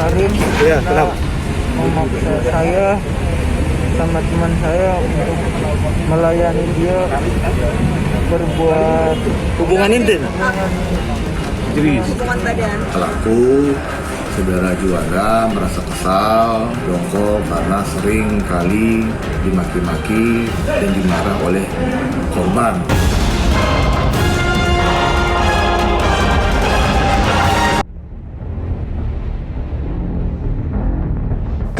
Sarim Iya, karena kenapa? memaksa saya sama teman saya untuk melayani dia berbuat Hubungan intim. Jadi Pelaku saudara Juanda merasa kesal, dongkol karena sering kali dimaki-maki dan dimarah oleh korban.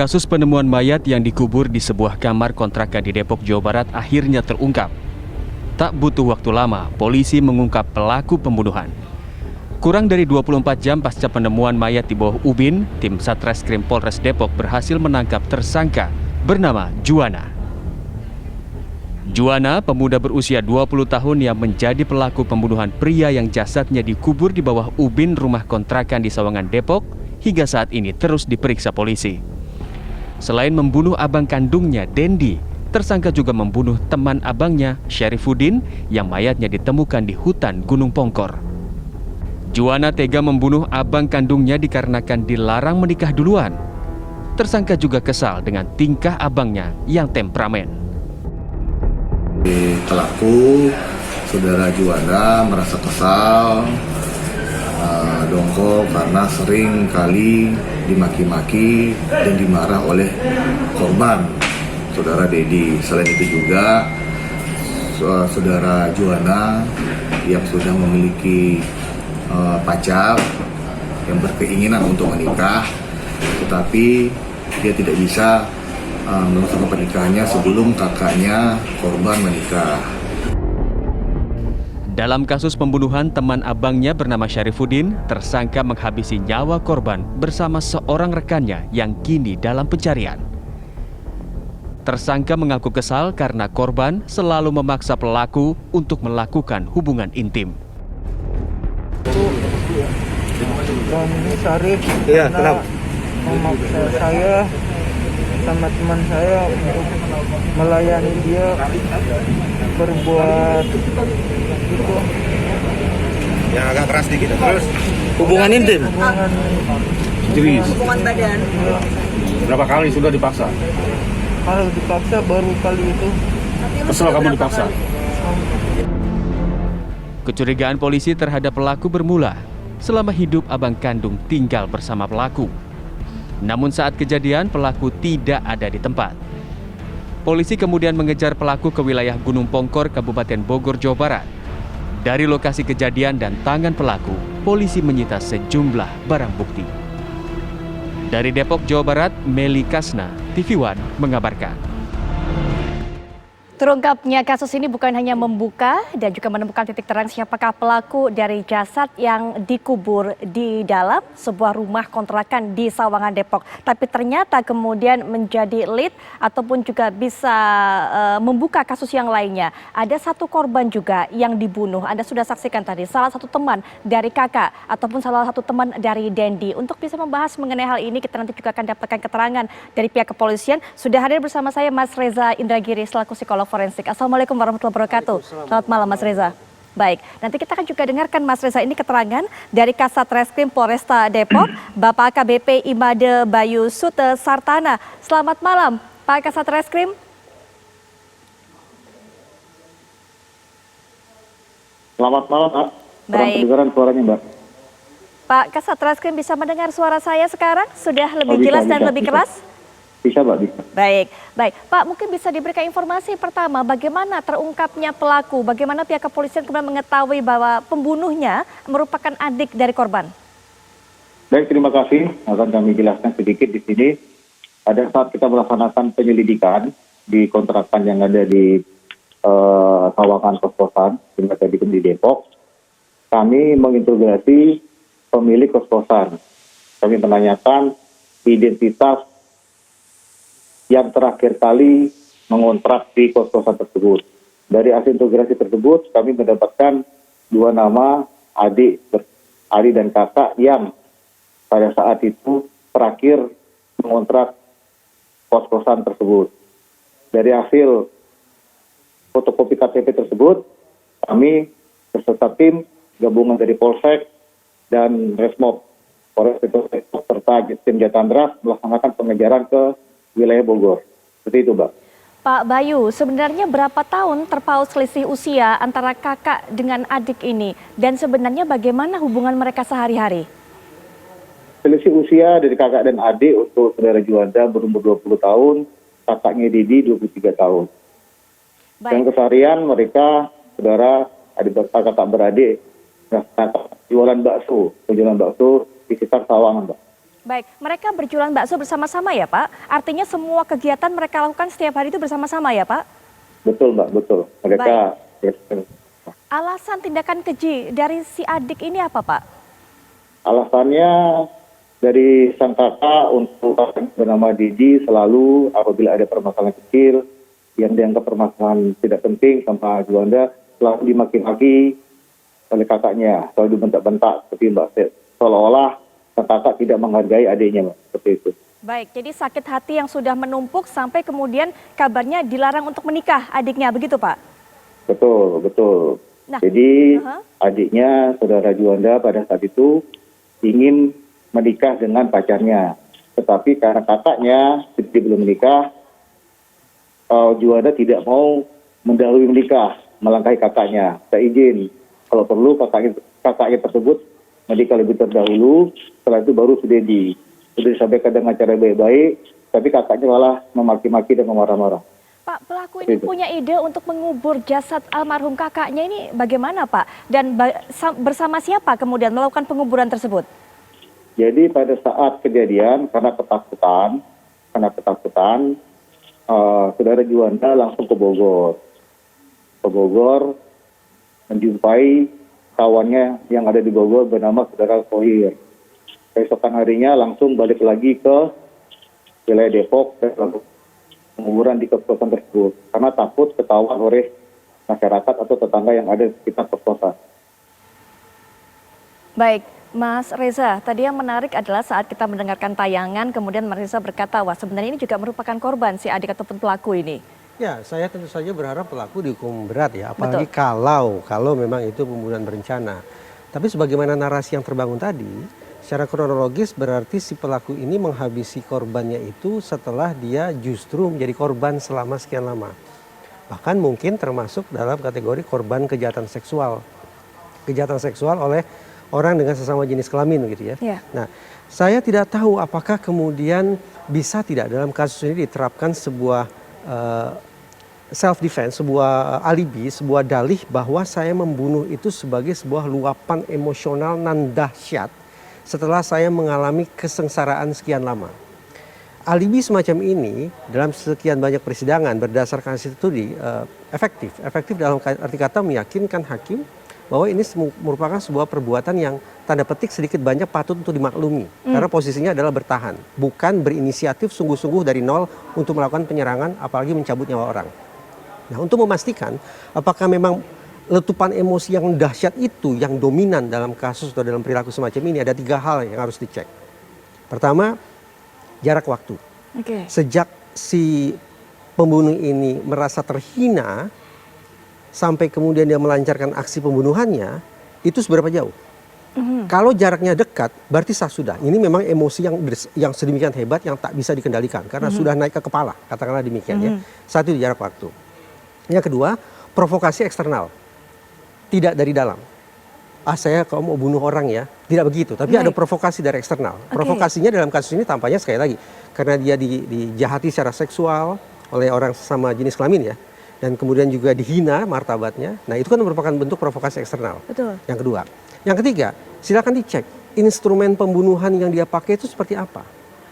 kasus penemuan mayat yang dikubur di sebuah kamar kontrakan di Depok, Jawa Barat akhirnya terungkap. Tak butuh waktu lama, polisi mengungkap pelaku pembunuhan. Kurang dari 24 jam pasca penemuan mayat di bawah ubin, tim Satreskrim Polres Depok berhasil menangkap tersangka bernama Juwana. Juwana, pemuda berusia 20 tahun yang menjadi pelaku pembunuhan pria yang jasadnya dikubur di bawah ubin rumah kontrakan di Sawangan, Depok, hingga saat ini terus diperiksa polisi. Selain membunuh abang kandungnya, Dendi, tersangka juga membunuh teman abangnya, Syarifuddin, yang mayatnya ditemukan di hutan Gunung Pongkor. Juwana tega membunuh abang kandungnya dikarenakan dilarang menikah duluan. Tersangka juga kesal dengan tingkah abangnya yang temperamen. Pelaku saudara Juanda merasa kesal, dongkol karena sering kali dimaki-maki dan dimarah oleh korban, saudara Dedi. Selain itu juga saudara Juanda yang sudah memiliki pacar yang berkeinginan untuk menikah, tetapi dia tidak bisa melangsungkan pernikahannya sebelum kakaknya korban menikah. Dalam kasus pembunuhan teman abangnya bernama Syarifuddin, tersangka menghabisi nyawa korban bersama seorang rekannya yang kini dalam pencarian. Tersangka mengaku kesal karena korban selalu memaksa pelaku untuk melakukan hubungan intim. dan Sarif Iya, karena kenapa? memaksa saya sama teman saya untuk melayani dia berbuat itu Yang agak keras dikit. Terus hubungan intim. hubungan Jenis. hubungan badan. Berapa kali sudah dipaksa? kalau dipaksa baru kali itu. Kesel kamu dipaksa? Kecurigaan polisi terhadap pelaku bermula selama hidup abang kandung tinggal bersama pelaku. Namun saat kejadian, pelaku tidak ada di tempat. Polisi kemudian mengejar pelaku ke wilayah Gunung Pongkor, Kabupaten Bogor, Jawa Barat. Dari lokasi kejadian dan tangan pelaku, polisi menyita sejumlah barang bukti. Dari Depok, Jawa Barat, Meli Kasna, TV One mengabarkan. Terungkapnya kasus ini bukan hanya membuka dan juga menemukan titik terang siapakah pelaku dari jasad yang dikubur di dalam sebuah rumah kontrakan di Sawangan, Depok. Tapi ternyata kemudian menjadi lead ataupun juga bisa membuka kasus yang lainnya. Ada satu korban juga yang dibunuh. Anda sudah saksikan tadi, salah satu teman dari kakak ataupun salah satu teman dari Dendi. Untuk bisa membahas mengenai hal ini, kita nanti juga akan dapatkan keterangan dari pihak kepolisian. Sudah hadir bersama saya Mas Reza Indragiri selaku psikolog forensik. Assalamualaikum warahmatullahi wabarakatuh. Selamat malam Mas Reza. Baik, nanti kita akan juga dengarkan Mas Reza ini keterangan dari Kasat Reskrim Polresta Depok, Bapak AKBP Imade Bayu Sute Sartana. Selamat malam Pak Kasat Reskrim. Selamat malam, Pak. Baik. Kedengaran suaranya, Mbak. Pak Kasat Reskrim bisa mendengar suara saya sekarang? Sudah lebih bisa, jelas dan bisa, lebih bisa. keras? Bisa, Mbak, bisa. Baik, baik. Pak, mungkin bisa diberikan informasi pertama bagaimana terungkapnya pelaku, bagaimana pihak kepolisian kemudian mengetahui bahwa pembunuhnya merupakan adik dari korban? Baik, terima kasih. Akan kami jelaskan sedikit di sini. Pada saat kita melaksanakan penyelidikan di kontrakan yang ada di Sawangan kos-kosan, yang ada di Depok, kami menginterogasi pemilik kos-kosan. Kami menanyakan identitas yang terakhir kali mengontrak di kos-kosan tersebut. Dari hasil integrasi tersebut, kami mendapatkan dua nama adik dan kakak yang pada saat itu terakhir mengontrak kos-kosan tersebut. Dari hasil fotokopi KTP tersebut, kami beserta tim gabungan dari Polsek dan Resmob Polres Depok serta tim Jatandras melaksanakan pengejaran ke wilayah Bogor. Seperti itu, Mbak. Pak Bayu, sebenarnya berapa tahun terpaut selisih usia antara kakak dengan adik ini? Dan sebenarnya bagaimana hubungan mereka sehari-hari? Selisih usia dari kakak dan adik untuk saudara Juanda berumur 20 tahun, kakaknya Didi 23 tahun. Dan keseharian mereka, saudara, adik kakak beradik, jualan bakso di sekitar Sawangan, Mbak. Baik, mereka berjualan bakso bersama-sama ya Pak? Artinya semua kegiatan mereka lakukan setiap hari itu bersama-sama ya Pak? Betul, Mbak, betul. Mereka. Alasan tindakan keji dari si adik ini apa Pak? Alasannya dari sang kakak untuk bernama Didi selalu apabila ada permasalahan kecil yang dianggap permasalahan tidak penting sama Juanda selalu dimaki-maki oleh kakaknya, selalu dibentak-bentak seperti Mbak Seth. Seolah-olah sang kakak tidak menghargai adiknya, Mbak, seperti itu. Baik, jadi sakit hati yang sudah menumpuk sampai kemudian kabarnya dilarang untuk menikah adiknya, begitu Pak? Betul, betul. Nah, jadi adiknya, saudara Juanda pada saat itu ingin menikah dengan pacarnya. Tetapi karena kakaknya belum menikah, Juanda tidak mau mendahului menikah, melangkahi kakaknya. Tak izin. Kalau perlu kakaknya tersebut menikah lebih terdahulu, setelah itu baru sudah disampaikan dengan cara baik-baik, tapi kakaknya malah memaki-maki dan memarah-marah. Pak, pelaku ini punya ide untuk mengubur jasad almarhum kakaknya ini bagaimana Pak? Dan bersama siapa kemudian melakukan penguburan tersebut? Jadi pada saat kejadian, karena ketakutan, saudara Juanda langsung ke Bogor. Ke Bogor, menjumpai kawannya yang ada di Bogor bernama saudara Kohir. Keesokan harinya langsung balik lagi ke wilayah Depok dan melakukan penguburan di kos-kosan tersebut. Karena takut ketahuan oleh masyarakat atau tetangga yang ada di sekitar kos-kosan. Baik, Mas Reza, tadi yang menarik adalah saat kita mendengarkan tayangan, kemudian Mas Reza berkata, wah sebenarnya ini juga merupakan korban si adik ataupun pelaku ini. Ya, saya tentu saja berharap pelaku dihukum berat ya, apalagi kalau memang itu pembunuhan berencana. Tapi sebagaimana narasi yang terbangun tadi, secara kronologis berarti si pelaku ini menghabisi korbannya itu setelah dia justru menjadi korban selama sekian lama. Bahkan mungkin termasuk dalam kategori korban kejahatan seksual. Kejahatan seksual oleh orang dengan sesama jenis kelamin gitu ya. Nah, saya tidak tahu apakah kemudian bisa tidak dalam kasus ini diterapkan sebuah self defense, sebuah alibi, sebuah dalih bahwa saya membunuh itu sebagai sebuah luapan emosional nan dahsyat setelah saya mengalami kesengsaraan sekian lama. Alibi semacam ini dalam sekian banyak persidangan berdasarkan hasil studi efektif dalam arti kata meyakinkan hakim bahwa ini merupakan sebuah perbuatan yang tanda petik sedikit banyak patut untuk dimaklumi. Karena posisinya adalah bertahan, bukan berinisiatif sungguh-sungguh dari nol untuk melakukan penyerangan apalagi mencabut nyawa orang. Nah, untuk memastikan apakah memang letupan emosi yang dahsyat itu yang dominan dalam kasus atau dalam perilaku semacam ini, ada 3 hal yang harus dicek. Pertama, jarak waktu. Sejak si pembunuh ini merasa terhina sampai kemudian dia melancarkan aksi pembunuhannya, itu seberapa jauh? Kalau jaraknya dekat, berarti sudah. Ini memang emosi yang sedemikian hebat yang tak bisa dikendalikan karena sudah naik ke kepala, katakanlah demikian ya. Satu, jarak waktu. Yang kedua, provokasi eksternal. Tidak dari dalam. Saya kalau mau bunuh orang ya, tidak begitu. Tapi ada provokasi dari eksternal. Provokasinya dalam kasus ini tampaknya sekali lagi, karena dia dijahati secara seksual oleh orang sesama jenis kelamin ya. Dan kemudian juga dihina martabatnya. Nah, itu kan merupakan bentuk provokasi eksternal. Betul. Yang kedua. Yang ketiga, silakan dicek instrumen pembunuhan yang dia pakai itu seperti apa.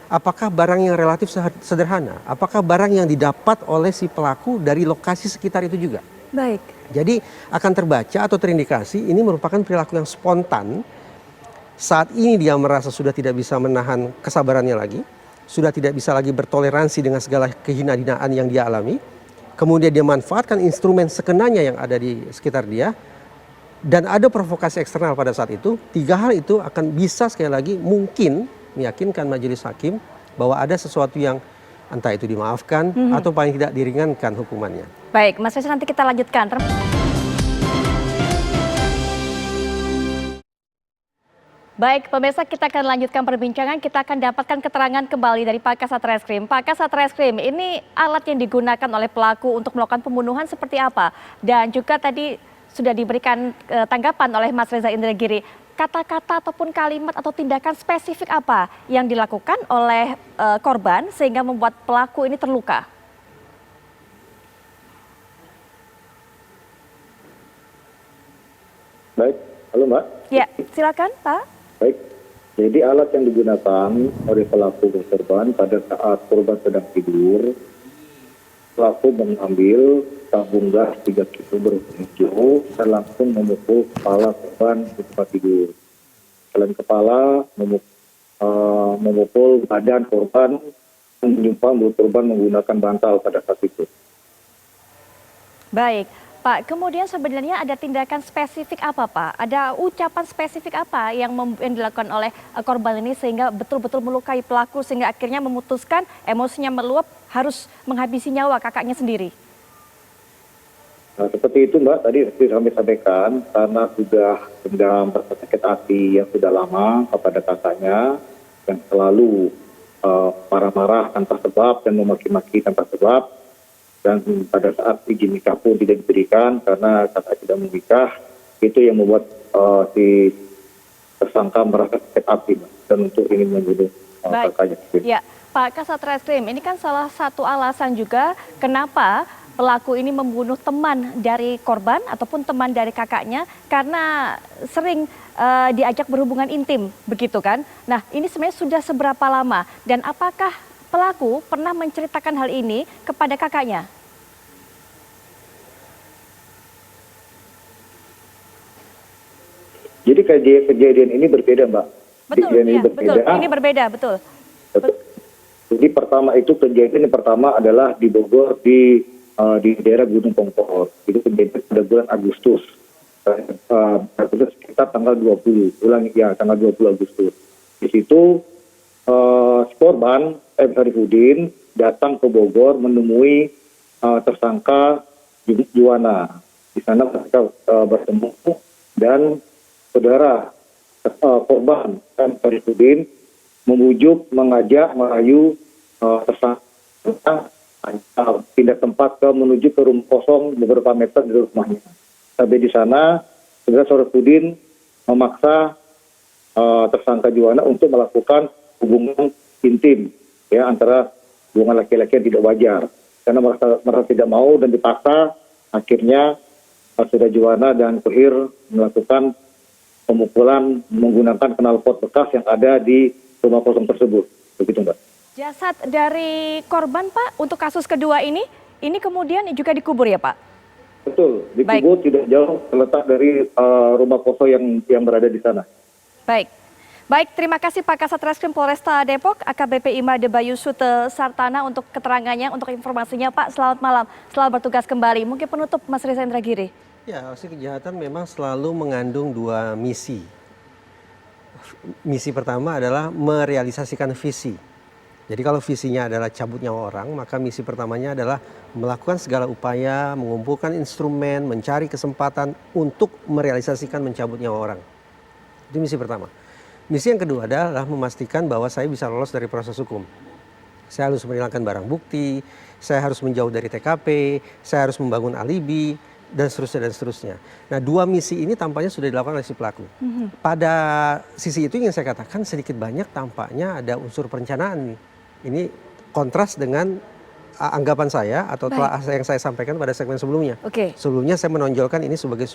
Apakah barang yang relatif sederhana? Apakah barang yang didapat oleh si pelaku dari lokasi sekitar itu juga? Baik. Jadi akan terbaca atau terindikasi ini merupakan perilaku yang spontan. Saat ini dia merasa sudah tidak bisa menahan kesabarannya lagi. Sudah tidak bisa lagi bertoleransi dengan segala kehinaan yang dia alami. Kemudian dia manfaatkan instrumen sekenanya yang ada di sekitar dia. Dan ada provokasi eksternal pada saat itu. 3 hal itu akan bisa sekali lagi mungkin meyakinkan majelis hakim bahwa ada sesuatu yang entah itu dimaafkan atau paling tidak diringankan hukumannya. Baik, Mas Reza, nanti kita lanjutkan. Baik, pemirsa, kita akan lanjutkan perbincangan. Kita akan dapatkan keterangan kembali dari Pak Kasat Reskrim. Pak Kasat Reskrim, ini alat yang digunakan oleh pelaku untuk melakukan pembunuhan seperti apa? Dan juga tadi sudah diberikan tanggapan oleh Mas Reza Indragiri. Kata-kata ataupun kalimat atau tindakan spesifik apa yang dilakukan oleh korban sehingga membuat pelaku ini terluka? Baik, halo Mbak. Ya, silakan Pak. Baik, jadi alat yang digunakan oleh pelaku dan korban pada saat korban sedang tidur, pelaku mengambil tabung gas 3 kilo berhijau dan langsung memukul kepala korban di tempat tidur. Selain kepala, memukul badan korban, menyimpang mulut korban menggunakan bantal pada saat itu. Baik, Pak. Kemudian sebenarnya ada tindakan spesifik apa, Pak? Ada ucapan spesifik apa yang dilakukan oleh korban ini sehingga betul-betul melukai pelaku sehingga akhirnya memutuskan emosinya meluap harus menghabisi nyawa kakaknya sendiri? Nah, seperti itu Mbak, tadi kami sampaikan karena sudah dendam rasa sakit hati yang sudah lama kepada kakaknya yang selalu marah-marah tanpa sebab dan memaki-maki tanpa sebab. Dan pada saat izin nikah pun tidak diberikan karena kakak tidak menikah, itu yang membuat si tersangka merasa sakit hati dan untuk ingin membunuh kakaknya. Ya, Pak Kasat Reskrim, ini kan salah satu alasan juga kenapa pelaku ini membunuh teman dari korban ataupun teman dari kakaknya karena sering diajak berhubungan intim, begitu kan? Nah, ini sebenarnya sudah seberapa lama dan apakah pelaku pernah menceritakan hal ini kepada kakaknya? Jadi kejadian ini berbeda, Mbak. Betul, ya, betul. Ini berbeda, betul. Jadi kejadian yang pertama adalah di Bogor di daerah Gunung Pongkor. Itu kejadian pada bulan Agustus. Sekitar tanggal 20, tanggal 20 Agustus. Di situ korban Syarifudin datang ke Bogor menemui tersangka Juwana. Di sana mereka bertemu dan saudara korban Syarifudin mengajak merayu tersangka pindah tempat menuju ke rumah kosong beberapa meter dari rumahnya. Sampai di sana, saudara Syarifudin memaksa tersangka Juwana untuk melakukan hubungan intim ya antara hubungan laki-laki yang tidak wajar. Karena merasa tidak mau dan dipaksa, akhirnya saudara Juwana dan Kuhir melakukan pemukulan menggunakan knalpot bekas yang ada di rumah kosong tersebut. Begitu, Mbak. Jasad dari korban, Pak, untuk kasus kedua ini kemudian juga dikubur ya, Pak? Betul, dikubur tidak jauh terletak dari rumah kosong yang berada di sana. Baik, terima kasih Pak Kasat Reskrim Polresta Depok, AKBP Imade Bayu Sute Sartana untuk keterangannya, untuk informasinya, Pak. Selamat malam, selamat bertugas kembali. Mungkin penutup Mas Reza Indragiri. Ya, aksi kejahatan memang selalu mengandung dua misi. Misi pertama adalah merealisasikan visi. Jadi kalau visinya adalah cabut nyawa orang, maka misi pertamanya adalah melakukan segala upaya, mengumpulkan instrumen, mencari kesempatan untuk merealisasikan mencabut nyawa orang. Itu misi pertama. Misi yang kedua adalah memastikan bahwa saya bisa lolos dari proses hukum. Saya harus menghilangkan barang bukti, saya harus menjauh dari TKP, saya harus membangun alibi, dan seterusnya dan seterusnya. Nah, dua misi ini tampaknya sudah dilakukan oleh si pelaku. Pada sisi itu yang saya katakan sedikit banyak tampaknya ada unsur perencanaan nih. Ini kontras dengan anggapan saya atau telah yang saya sampaikan pada segmen sebelumnya. Sebelumnya saya menonjolkan ini sebagai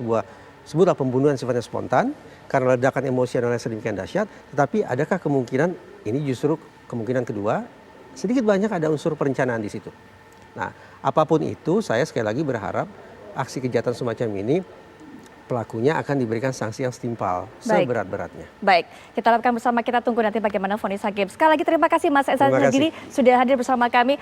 sebutlah pembunuhan sifatnya spontan karena ledakan emosional yang sedemikian dahsyat. Tetapi adakah kemungkinan ini justru kemungkinan kedua sedikit banyak ada unsur perencanaan di situ. Nah, apapun itu saya sekali lagi berharap aksi kejahatan semacam ini pelakunya akan diberikan sanksi yang setimpal seberat-beratnya. Baik, kita harapkan bersama, kita tunggu nanti bagaimana vonis hakim. Sekali lagi terima kasih Mas Reza Indragiri sudah hadir bersama kami.